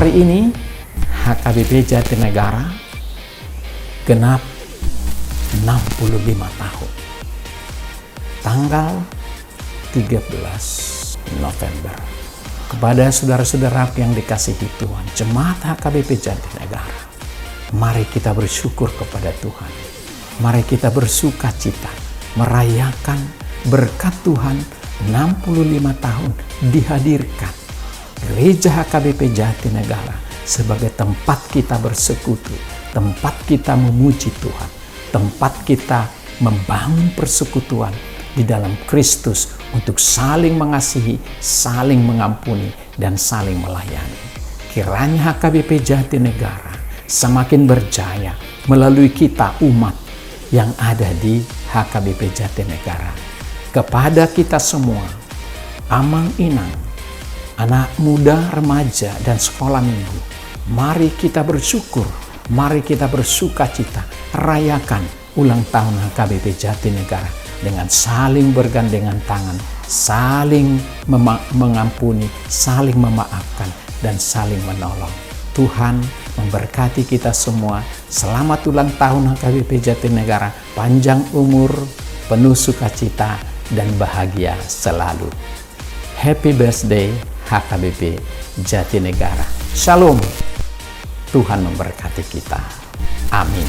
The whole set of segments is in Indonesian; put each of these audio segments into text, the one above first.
Hari ini HKBP Jatinegara genap 65 tahun. Tanggal 13 November. Kepada saudara-saudara yang dikasihi Tuhan, Jemaat HKBP Jatinegara, mari kita bersyukur kepada Tuhan. Mari kita bersuka cita, merayakan berkat Tuhan 65 tahun dihadirkan Gereja HKBP Jatinegara sebagai tempat kita bersekutu, tempat kita memuji Tuhan, tempat kita membangun persekutuan di dalam Kristus untuk saling mengasihi, saling mengampuni, dan saling melayani. Kiranya HKBP Jatinegara semakin berjaya melalui kita umat yang ada di HKBP Jatinegara. Kepada kita semua, amang inang, anak muda, remaja, dan sekolah minggu, mari kita bersyukur, mari kita bersuka cita, rayakan ulang tahun HKBP Jatinegara dengan saling bergandengan tangan, saling mengampuni, saling memaafkan, dan saling menolong. Tuhan memberkati kita semua. Selamat ulang tahun HKBP Jatinegara, panjang umur, penuh sukacita, dan bahagia selalu. Happy birthday HKBP Jatinegara. Shalom. Tuhan memberkati kita. Amin.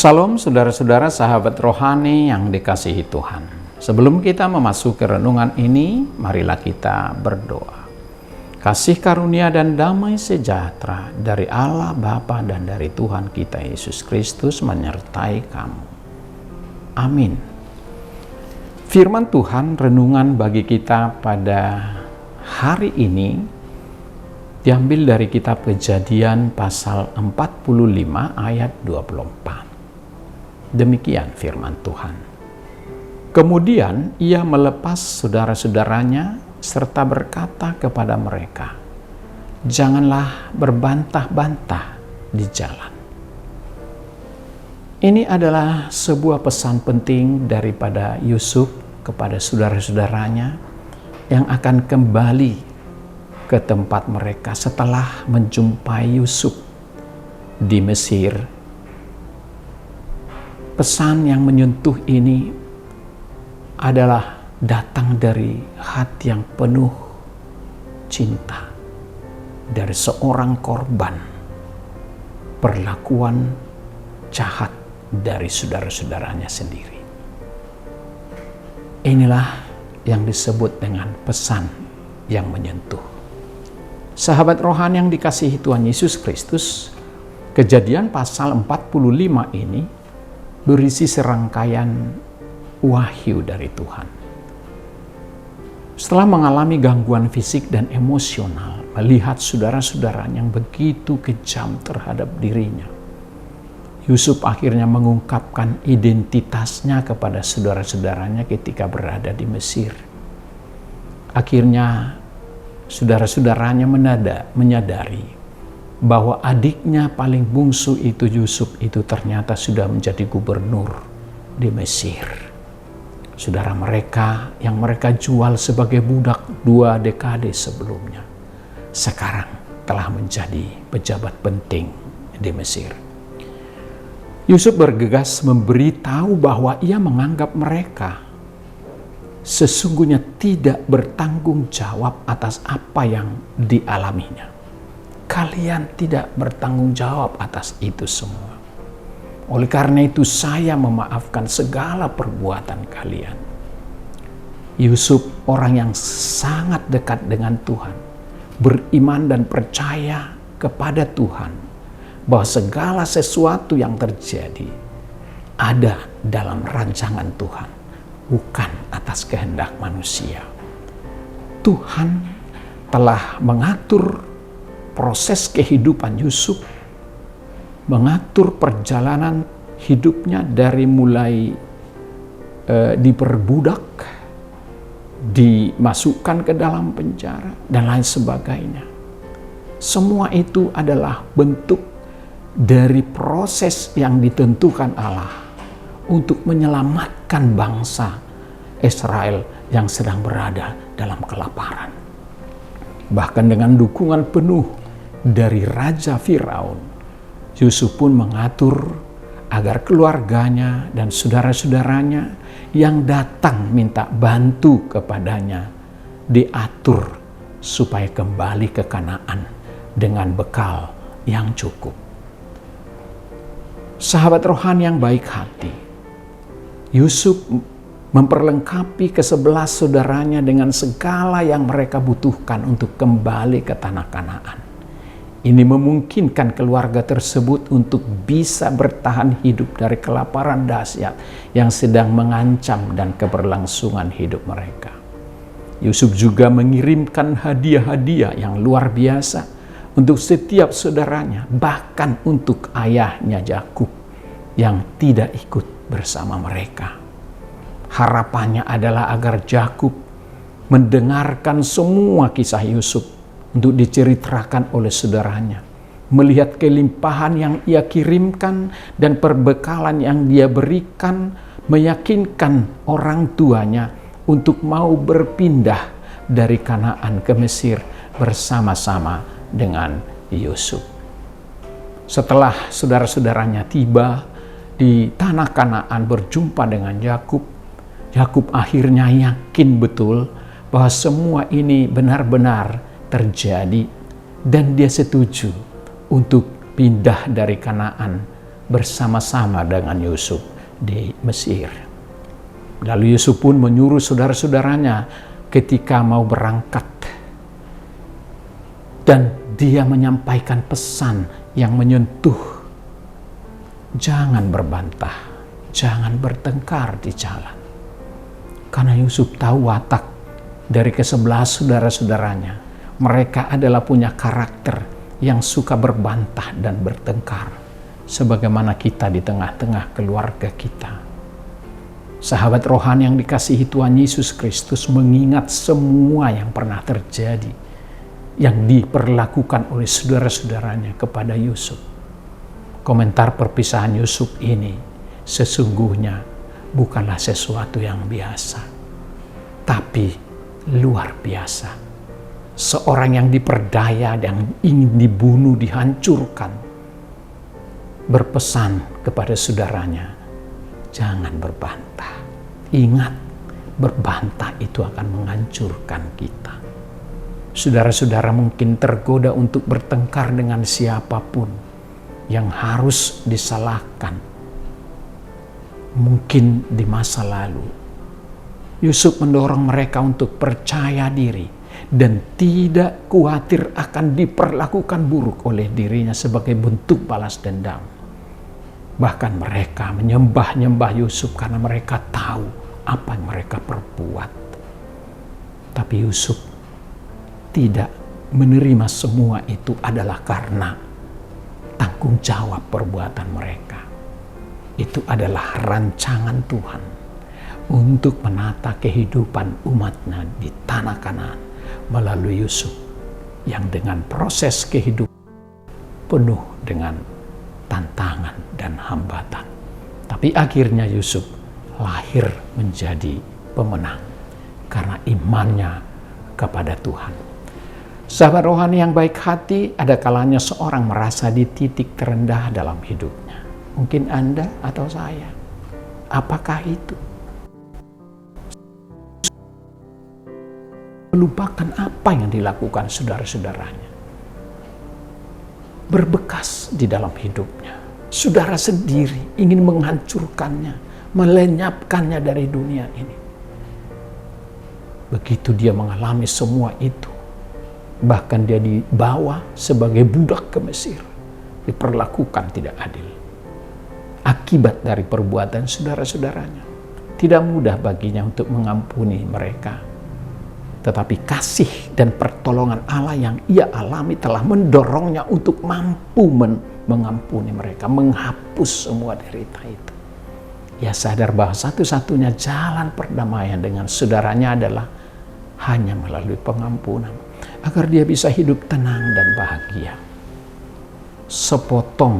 Salam saudara-saudara sahabat rohani yang dikasihi Tuhan. Sebelum kita memasuki renungan ini, marilah kita berdoa. Kasih karunia dan damai sejahtera dari Allah Bapa dan dari Tuhan kita Yesus Kristus menyertai kamu. Amin. Firman Tuhan renungan bagi kita pada hari ini diambil dari kitab Kejadian pasal 45 ayat 24. Demikian firman Tuhan. Kemudian ia melepas saudara-saudaranya serta berkata kepada mereka, "Janganlah berbantah-bantah di jalan." Ini adalah sebuah pesan penting daripada Yusuf kepada saudara-saudaranya yang akan kembali ke tempat mereka setelah menjumpai Yusuf di Mesir. Pesan yang menyentuh ini adalah datang dari hati yang penuh cinta dari seorang korban perlakuan jahat dari saudara-saudaranya sendiri. Inilah yang disebut dengan pesan yang menyentuh. Sahabat rohani yang dikasihi Tuhan Yesus Kristus, Kejadian pasal 45 ini berisi serangkaian wahyu dari Tuhan. Setelah mengalami gangguan fisik dan emosional, melihat saudara-saudaranya yang begitu kejam terhadap dirinya, Yusuf akhirnya mengungkapkan identitasnya kepada saudara-saudaranya ketika berada di Mesir. Akhirnya saudara-saudaranya menyadari bahwa adiknya paling bungsu itu, Yusuf itu, ternyata sudah menjadi gubernur di Mesir. Saudara mereka yang mereka jual sebagai budak 2 dekade sebelumnya, sekarang telah menjadi pejabat penting di Mesir. Yusuf bergegas memberitahu bahwa ia menganggap mereka sesungguhnya tidak bertanggung jawab atas apa yang dialaminya. Kalian tidak bertanggung jawab atas itu semua. Oleh karena itu saya memaafkan segala perbuatan kalian. Yusuf orang yang sangat dekat dengan Tuhan, beriman dan percaya kepada Tuhan bahwa segala sesuatu yang terjadi ada dalam rancangan Tuhan, bukan atas kehendak manusia. Tuhan telah mengatur proses kehidupan Yusuf mengatur perjalanan hidupnya dari mulai diperbudak, dimasukkan ke dalam penjara, dan lain sebagainya. Semua itu adalah bentuk dari proses yang ditentukan Allah untuk menyelamatkan bangsa Israel yang sedang berada dalam kelaparan. Bahkan dengan dukungan penuh dari Raja Firaun, Yusuf pun mengatur agar keluarganya dan saudara-saudaranya yang datang minta bantu kepadanya diatur supaya kembali ke Kanaan dengan bekal yang cukup. Sahabat rohani yang baik hati, Yusuf memperlengkapi ke-11 saudaranya dengan segala yang mereka butuhkan untuk kembali ke tanah Kanaan. Ini memungkinkan keluarga tersebut untuk bisa bertahan hidup dari kelaparan dahsyat yang sedang mengancam dan keberlangsungan hidup mereka. Yusuf juga mengirimkan hadiah-hadiah yang luar biasa untuk setiap saudaranya, bahkan untuk ayahnya Yakub yang tidak ikut bersama mereka. Harapannya adalah agar Yakub mendengarkan semua kisah Yusuf untuk diceritakan oleh saudaranya, melihat kelimpahan yang ia kirimkan dan perbekalan yang dia berikan, meyakinkan orang tuanya untuk mau berpindah dari Kanaan ke Mesir bersama-sama dengan Yusuf. Setelah saudara-saudaranya tiba di tanah Kanaan berjumpa dengan Yakub, Yakub akhirnya yakin betul bahwa semua ini benar-benar terjadi dan dia setuju untuk pindah dari Kanaan bersama-sama dengan Yusuf di Mesir. Lalu Yusuf pun menyuruh saudara-saudaranya ketika mau berangkat, dan dia menyampaikan pesan yang menyentuh. Jangan berbantah, jangan bertengkar di jalan. Karena Yusuf tahu watak dari ke-11 saudara-saudaranya. Mereka adalah punya karakter yang suka berbantah dan bertengkar, sebagaimana kita di tengah-tengah keluarga kita. Sahabat rohani yang dikasihi Tuhan Yesus Kristus mengingat semua yang pernah terjadi, yang diperlakukan oleh saudara-saudaranya kepada Yusuf. Komentar perpisahan Yusuf ini sesungguhnya bukanlah sesuatu yang biasa, tapi luar biasa. Seorang yang diperdaya, yang ingin dibunuh, dihancurkan, berpesan kepada saudaranya, jangan berbantah. Ingat, berbantah itu akan menghancurkan kita. Saudara-saudara mungkin tergoda untuk bertengkar dengan siapapun yang harus disalahkan. Mungkin di masa lalu, Yusuf mendorong mereka untuk percaya diri dan tidak khawatir akan diperlakukan buruk oleh dirinya sebagai bentuk balas dendam. Bahkan mereka menyembah-nyembah Yusuf karena mereka tahu apa yang mereka perbuat. Tapi Yusuf tidak menerima semua itu adalah karena tanggung jawab perbuatan mereka. Itu adalah rancangan Tuhan untuk menata kehidupan umatnya di tanah Kanaan melalui Yusuf yang dengan proses kehidupan penuh dengan tantangan dan hambatan. Tapi akhirnya Yusuf lahir menjadi pemenang karena imannya kepada Tuhan. Sahabat rohani yang baik hati, ada kalanya seorang merasa di titik terendah dalam hidupnya. Mungkin Anda atau saya. Apakah itu? Melupakan apa yang dilakukan saudara-saudaranya. Berbekas di dalam hidupnya. Saudara sendiri ingin menghancurkannya, melenyapkannya dari dunia ini. Begitu dia mengalami semua itu, bahkan dia dibawa sebagai budak ke Mesir, diperlakukan tidak adil. Akibat dari perbuatan saudara-saudaranya, tidak mudah baginya untuk mengampuni mereka. Tetapi kasih dan pertolongan Allah yang ia alami telah mendorongnya untuk mampu mengampuni mereka, menghapus semua derita itu. Ia sadar bahwa satu-satunya jalan perdamaian dengan saudaranya adalah hanya melalui pengampunan, agar dia bisa hidup tenang dan bahagia. Sepotong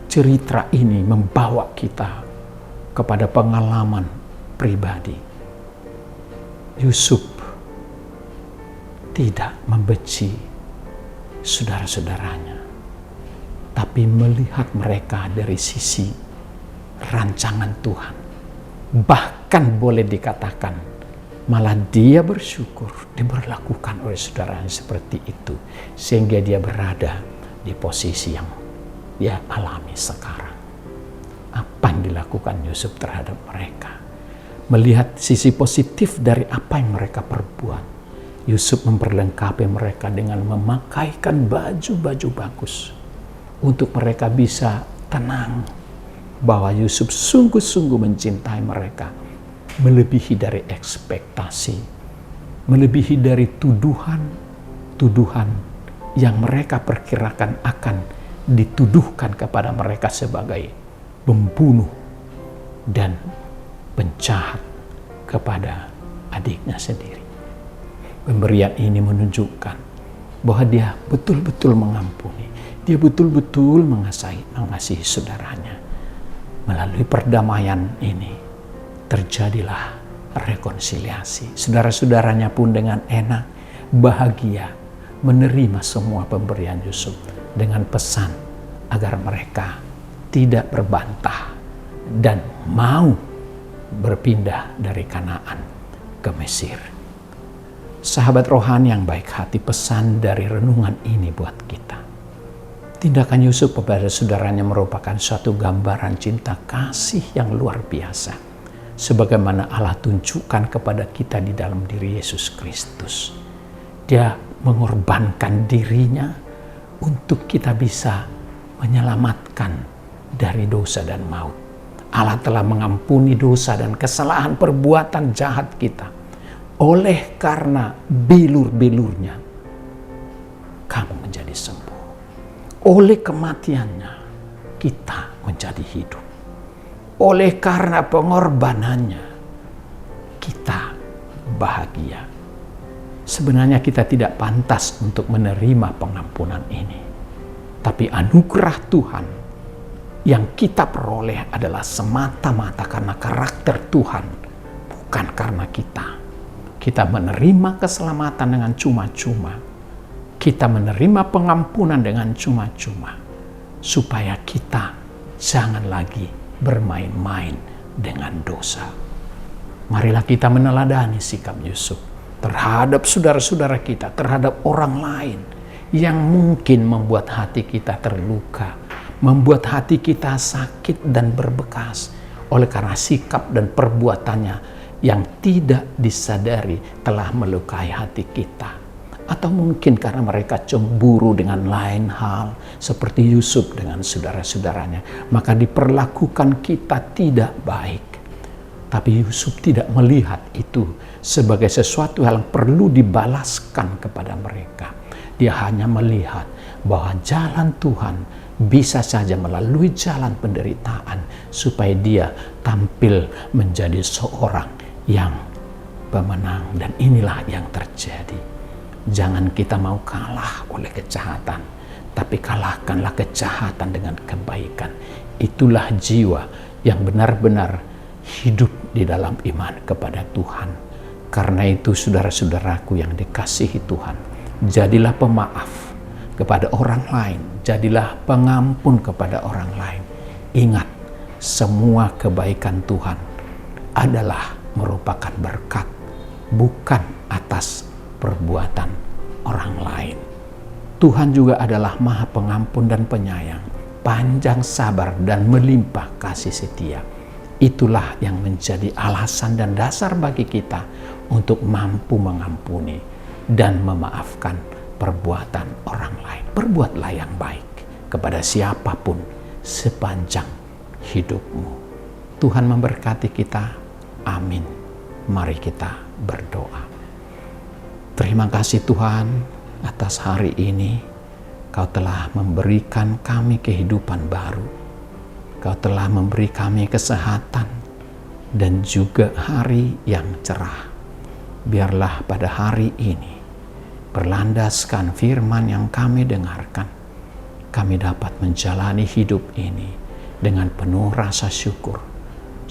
cerita ini membawa kita kepada pengalaman pribadi. Yusuf tidak membenci saudara-saudaranya, tapi melihat mereka dari sisi rancangan Tuhan. Bahkan boleh dikatakan malah dia bersyukur diberlakukan oleh saudaranya seperti itu, sehingga dia berada di posisi yang dia alami sekarang. Apa yang dilakukan Yusuf terhadap mereka? Melihat sisi positif dari apa yang mereka perbuat, Yusuf memperlengkapi mereka dengan memakaikan baju-baju bagus untuk mereka bisa tenang bahwa Yusuf sungguh-sungguh mencintai mereka, melebihi dari ekspektasi, melebihi dari tuduhan yang mereka perkirakan akan dituduhkan kepada mereka sebagai pembunuh dan penjahat kepada adiknya sendiri. Pemberian ini menunjukkan bahwa dia betul-betul mengampuni, dia betul-betul mengasihi saudaranya. Melalui perdamaian ini terjadilah rekonsiliasi. Saudara-saudaranya pun dengan enak, bahagia menerima semua pemberian Yusuf dengan pesan agar mereka tidak berbantah dan mau berpindah dari Kanaan ke Mesir. Sahabat rohani yang baik hati, pesan dari renungan ini buat kita. Tindakan Yusuf kepada saudaranya merupakan suatu gambaran cinta kasih yang luar biasa, sebagaimana Allah tunjukkan kepada kita di dalam diri Yesus Kristus. Dia mengorbankan dirinya untuk kita bisa menyelamatkan dari dosa dan maut. Allah telah mengampuni dosa dan kesalahan perbuatan jahat kita. Oleh karena bilur-bilurnya, kamu menjadi sembuh. Oleh kematiannya, kita menjadi hidup. Oleh karena pengorbanannya, kita bahagia. Sebenarnya kita tidak pantas untuk menerima pengampunan ini. Tapi anugerah Tuhan yang kita peroleh adalah semata-mata karena karakter Tuhan, bukan karena kita. Kita menerima keselamatan dengan cuma-cuma. Kita menerima pengampunan dengan cuma-cuma. Supaya kita jangan lagi bermain-main dengan dosa. Marilah kita meneladani sikap Yusuf terhadap saudara-saudara kita, terhadap orang lain yang mungkin membuat hati kita terluka, membuat hati kita sakit dan berbekas oleh karena sikap dan perbuatannya yang tidak disadari telah melukai hati kita. Atau mungkin karena mereka cemburu dengan lain hal seperti Yusuf dengan saudara-saudaranya, maka diperlakukan kita tidak baik. Tapi Yusuf tidak melihat itu sebagai sesuatu yang perlu dibalaskan kepada mereka. Dia hanya melihat bahwa jalan Tuhan bisa saja melalui jalan penderitaan supaya dia tampil menjadi seorang yang pemenang. Dan inilah yang terjadi. Jangan kita mau kalah oleh kejahatan, tapi kalahkanlah kejahatan dengan kebaikan. Itulah jiwa yang benar-benar hidup di dalam iman kepada Tuhan. Karena itu saudara-saudaraku yang dikasihi Tuhan, jadilah pemaaf kepada orang lain, jadilah pengampun kepada orang lain. Ingat, semua kebaikan Tuhan adalah merupakan berkat, bukan atas perbuatan orang lain. Tuhan juga adalah Maha Pengampun dan Penyayang, panjang sabar dan melimpah kasih setia. Itulah yang menjadi alasan dan dasar bagi kita untuk mampu mengampuni dan memaafkan perbuatan orang lain. Berbuatlah yang baik kepada siapapun sepanjang hidupmu. Tuhan memberkati kita. Amin. Mari kita berdoa. Terima kasih Tuhan atas hari ini. Kau telah memberikan kami kehidupan baru. Kau telah memberi kami kesehatan dan juga hari yang cerah. Biarlah pada hari ini, berlandaskan firman yang kami dengarkan, kami dapat menjalani hidup ini dengan penuh rasa syukur.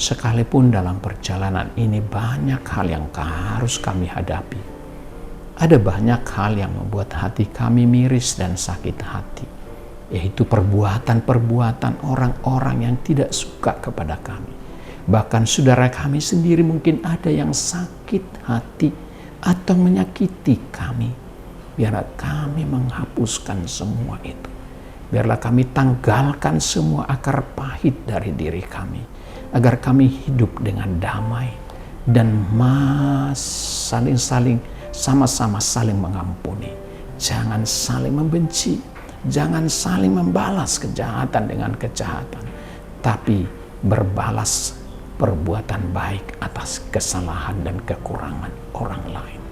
Sekalipun dalam perjalanan ini banyak hal yang harus kami hadapi. Ada banyak hal yang membuat hati kami miris dan sakit hati, yaitu perbuatan-perbuatan orang-orang yang tidak suka kepada kami. Bahkan saudara kami sendiri mungkin ada yang sakit hati atau menyakiti kami. Biarlah kami menghapuskan semua itu. Biarlah kami tanggalkan semua akar pahit dari diri kami, agar kami hidup dengan damai dan sama-sama saling mengampuni. Jangan saling membenci, jangan saling membalas kejahatan dengan kejahatan, tapi berbalas perbuatan baik atas kesalahan dan kekurangan orang lain.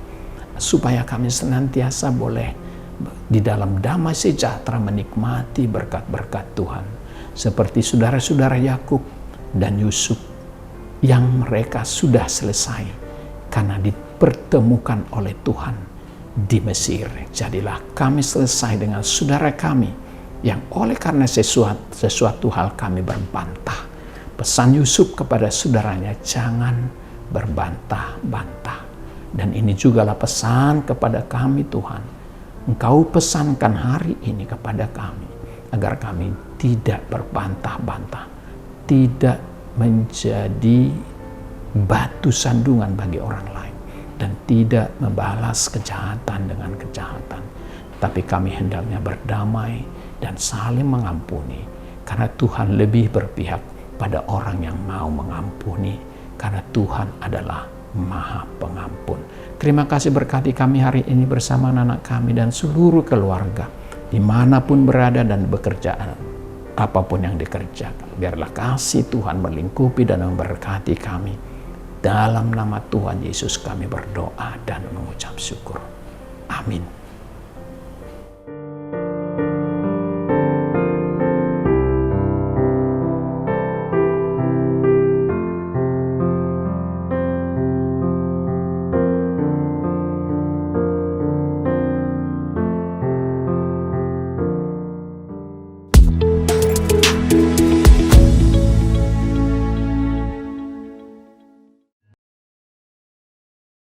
Supaya kami senantiasa boleh di dalam damai sejahtera menikmati berkat-berkat Tuhan. Seperti saudara-saudara Yakub dan Yusuf yang mereka sudah selesai karena dipertemukan oleh Tuhan di Mesir. Jadilah kami selesai dengan saudara kami yang oleh karena sesuatu hal kami berbantah. Pesan Yusuf kepada saudaranya, jangan berbantah-bantah. Dan ini jugalah pesan kepada kami Tuhan. Engkau pesankan hari ini kepada kami, agar kami tidak berbantah-bantah, tidak menjadi batu sandungan bagi orang lain, dan tidak membalas kejahatan dengan kejahatan. Tapi kami hendaknya berdamai dan saling mengampuni, karena Tuhan lebih berpihak pada orang yang mau mengampuni, karena Tuhan adalah Maha Pengampun. Terima kasih berkati kami hari ini bersama anak kami dan seluruh keluarga, dimanapun berada dan bekerjaan, apapun yang dikerjakan. Biarlah kasih Tuhan melingkupi dan memberkati kami. Dalam nama Tuhan Yesus kami berdoa dan mengucap syukur. Amin.